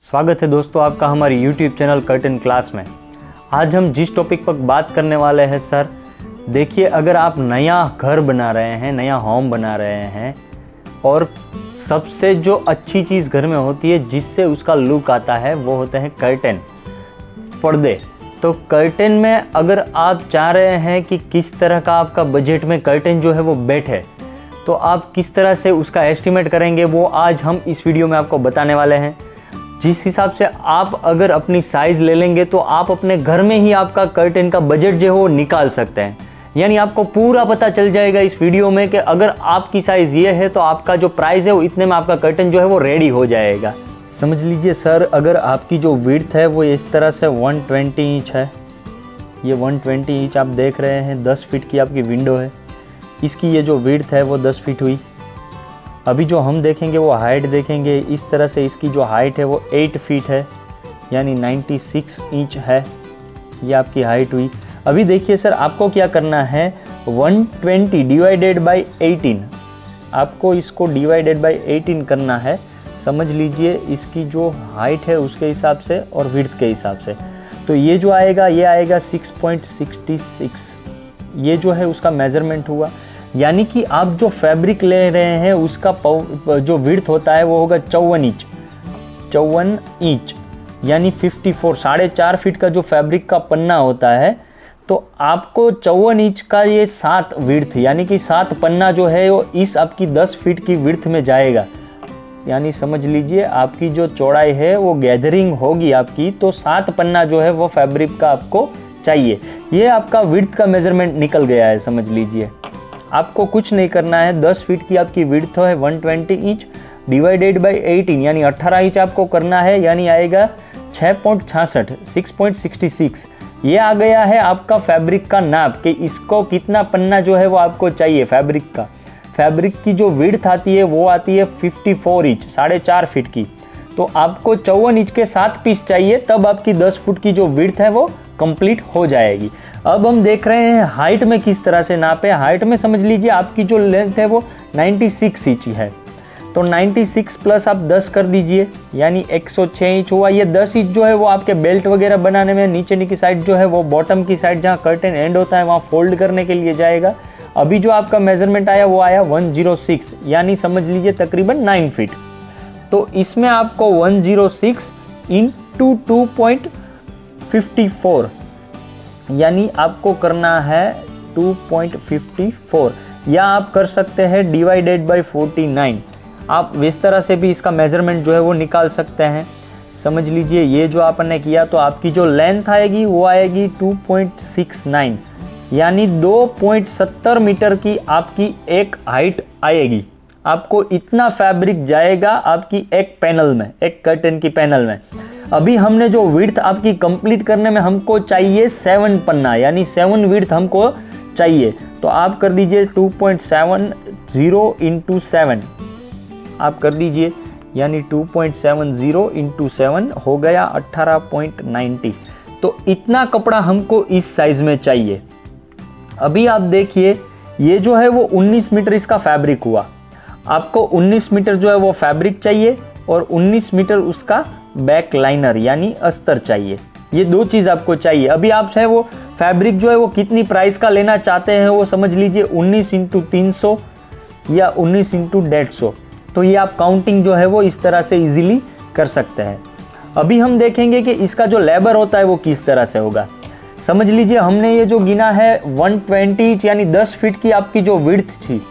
स्वागत है दोस्तों आपका हमारी YouTube चैनल कर्टन क्लास में। आज हम जिस टॉपिक पर बात करने वाले हैं सर, देखिए अगर आप नया घर बना रहे हैं, नया होम बना रहे हैं और सबसे जो अच्छी चीज़ घर में होती है जिससे उसका लुक आता है वो होते हैं कर्टन, पर्दे। तो कर्टन में अगर आप चाह रहे हैं कि किस तरह का आपका बजट में कर्टन जो है वो बैठे, तो आप किस तरह से उसका एस्टिमेट करेंगे वो आज हम इस वीडियो में आपको बताने वाले हैं। जिस हिसाब से आप अगर अपनी साइज़ ले लेंगे तो आप अपने घर में ही आपका कर्टन का बजट जो है वो निकाल सकते हैं। यानी आपको पूरा पता चल जाएगा इस वीडियो में कि अगर आपकी साइज़ ये है तो आपका जो प्राइस है वो इतने में आपका कर्टन जो है वो रेडी हो जाएगा। समझ लीजिए सर, अगर आपकी जो विड्थ है वो इस तरह से 120 इंच है, ये 120 इंच आप देख रहे हैं, 10 फीट की आपकी विंडो है, इसकी ये जो विड्थ है वो 10 फीट हुई। अभी जो हम देखेंगे वो हाइट देखेंगे, इस तरह से इसकी जो हाइट है वो 8 फीट है, यानी 96 इंच है, ये आपकी हाइट हुई। अभी देखिए सर, आपको क्या करना है, 120 डिवाइडेड बाई 18, आपको इसको डिवाइडेड बाई 18 करना है। समझ लीजिए इसकी जो हाइट है उसके हिसाब से और विड्थ के हिसाब से, तो ये जो आएगा ये आएगा 6.66, ये जो है उसका मेज़रमेंट हुआ। यानी कि आप जो फैब्रिक ले रहे हैं उसका जो विड्थ होता है वो होगा 54 इंच, यानी 54, 4.5 फीट का जो फैब्रिक का पन्ना होता है, तो आपको 54 इंच का ये 7 विड्थ, यानी कि 7 पन्ना जो है वो इस आपकी 10 फीट की विड्थ में जाएगा। यानी समझ लीजिए आपकी जो चौड़ाई है वो गैदरिंग होगी आपकी, तो 7 पन्ना जो है वो फैब्रिक का आपको चाहिए। ये आपका विड्थ का मेज़रमेंट निकल गया है। समझ लीजिए आपको कुछ नहीं करना है, 10 फीट की आपकी विड्थ है 120 इंच डिवाइडेड बाई 18, यानी 18 इंच आपको करना है, यानी आएगा 6.66। ये आ गया है आपका फैब्रिक का नाप कि इसको कितना पन्ना जो है वो आपको चाहिए फैब्रिक का। फैब्रिक की जो विड्थ आती है वो आती है 54 इंच, 4.5 फीट की, तो आपको 54 इंच के 7 पीस चाहिए, तब आपकी 10 फुट की जो विड्थ है वो कंप्लीट हो जाएगी। अब हम देख रहे हैं हाइट में किस तरह से नापे। हाइट में समझ लीजिए आपकी जो लेंथ है वो 96 इंच है, तो 96 प्लस आप 10 कर दीजिए, यानी 106 इंच हुआ। ये 10 इंच जो है वो आपके बेल्ट वगैरह बनाने में, नीचे की साइड जो है वो बॉटम की साइड जहाँ कर्टन एंड होता है वहाँ फोल्ड करने के लिए जाएगा। अभी जो आपका मेजरमेंट आया वो आया 106, यानी समझ लीजिए तकरीबन 9 फीट। तो इसमें आपको 106 इंटू 2.54, यानी आपको करना है 2.54, या आप कर सकते हैं डिवाइडेड बाई 49। आप इस तरह से भी इसका मेज़रमेंट जो है वो निकाल सकते हैं। समझ लीजिए ये जो आपने किया तो आपकी जो लेंथ आएगी वो आएगी 2.69, यानी 2.70 मीटर की आपकी एक हाइट आएगी। आपको इतना फैब्रिक जाएगा आपकी एक पैनल में, एक कर्टन की पैनल में। अभी हमने जो विड्थ आपकी कंप्लीट करने में हमको चाहिए 7 पन्ना, यानी 7 विड्थ हमको चाहिए, तो आप कर दीजिए 2.70 इंटू 7, आप कर दीजिए, यानी 2.70 इंटू 7 हो गया 18.90। तो इतना कपड़ा हमको इस साइज में चाहिए। अभी आप देखिए ये जो है वो 19 मीटर इसका फैब्रिक हुआ, आपको 19 मीटर जो है वो फैब्रिक चाहिए और 19 मीटर उसका बैक लाइनर यानी अस्तर चाहिए। ये 2 चीज़ आपको चाहिए। अभी आप चाहे वो फैब्रिक जो है वो कितनी प्राइस का लेना चाहते हैं वो समझ लीजिए 19 इंटू 300 या 19 इंटू 150, तो ये आप काउंटिंग जो है वो इस तरह से इजीली कर सकते हैं। अभी हम देखेंगे कि इसका जो लेबर होता है वो किस तरह से होगा। समझ लीजिए हमने ये जो गिना है 120 इंच, यानी 10 फीट की आपकी जो विड्थ थी,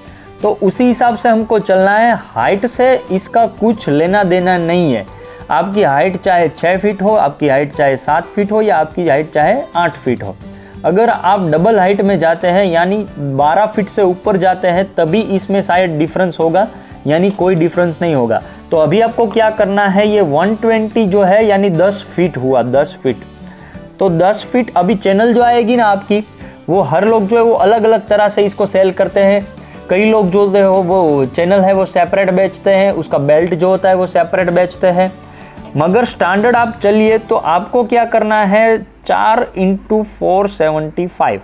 तो उसी हिसाब से हमको चलना है। हाइट से इसका कुछ लेना देना नहीं है। आपकी हाइट चाहे 6 फीट हो, आपकी हाइट चाहे 7 फीट हो, या आपकी हाइट चाहे 8 फीट हो, अगर आप डबल हाइट में जाते हैं यानी 12 फीट से ऊपर जाते हैं तभी इसमें शायद डिफरेंस होगा, यानी कोई डिफरेंस नहीं होगा। तो अभी आपको क्या करना है, ये 120 जो है यानी 10 फीट हुआ, 10 फीट, तो 10 फीट अभी चैनल जो आएगी ना आपकी, वो हर लोग जो है वो अलग अलग तरह से इसको सेल करते हैं। कई लोग जो है वो चैनल है वो सेपरेट बेचते हैं, उसका बेल्ट जो होता है वो सेपरेट बेचते हैं। मगर स्टैंडर्ड आप चलिए तो आपको क्या करना है, 4 इंटू 475,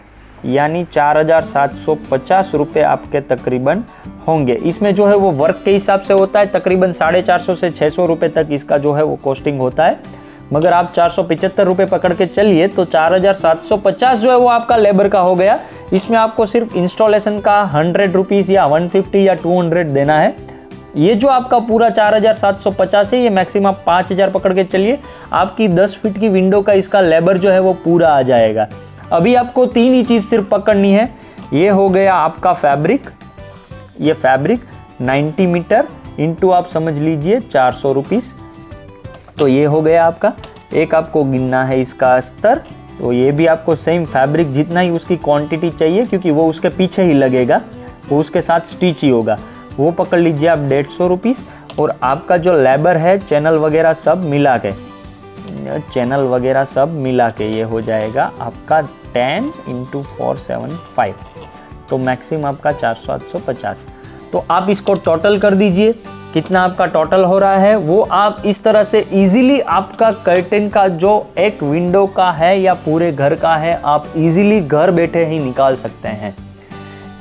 यानी 4,750 रुपये आपके तकरीबन होंगे। इसमें जो है वो वर्क के हिसाब से होता है, तकरीबन 450 से 600 रुपये तक इसका जो है वो कॉस्टिंग होता है। मगर आप 475 रुपये पकड़ के चलिए तो 4,750 जो है वो आपका लेबर का हो गया। इसमें आपको सिर्फ इंस्टॉलेशन का 100 रुपीज़ या 150 या 200 देना है। ये जो आपका पूरा 4,750 है, ये मैक्सिमम 5,000 पकड़ के चलिए, आपकी 10 फीट की विंडो का इसका लेबर जो है वो पूरा आ जाएगा। अभी आपको 3 ही चीज़ सिर्फ पकड़नी है। ये हो गया आपका फैब्रिक, ये फैब्रिक 90 मीटर इंटू आप समझ लीजिए 400 रुपीज़, तो ये हो गया आपका। एक आपको गिनना है इसका अस्तर, तो ये भी आपको सेम फैब्रिक जितना ही उसकी क्वांटिटी चाहिए, क्योंकि वो उसके पीछे ही लगेगा, वो उसके साथ स्टिच ही होगा, वो पकड़ लीजिए आप 150 रुपीज़। और आपका जो लेबर है चैनल वगैरह सब मिला के ये हो जाएगा आपका 10 × 475, तो मैक्सिमम आपका 450। तो आप इसको टोटल कर दीजिए, कितना आपका टोटल हो रहा है वो आप इस तरह से इजीली आपका कर्टेन का जो एक विंडो का है या पूरे घर का है, आप इजीली घर बैठे ही निकाल सकते हैं।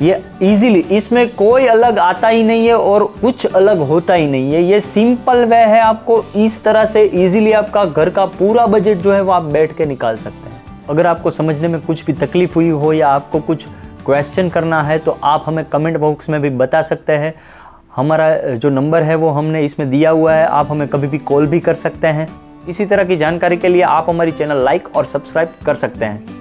ये इजीली, इसमें कोई अलग आता ही नहीं है और कुछ अलग होता ही नहीं है। ये सिंपल वे है, आपको इस तरह से इजीली आपका घर का पूरा बजट जो है वो आप बैठ के निकाल सकते हैं। अगर आपको समझने में कुछ भी तकलीफ हुई हो या आपको कुछ क्वेश्चन करना है तो आप हमें कमेंट बॉक्स में भी बता सकते हैं। हमारा जो नंबर है वो हमने इसमें दिया हुआ है, आप हमें कभी भी कॉल भी कर सकते हैं। इसी तरह की जानकारी के लिए आप हमारी चैनल लाइक और सब्सक्राइब कर सकते हैं।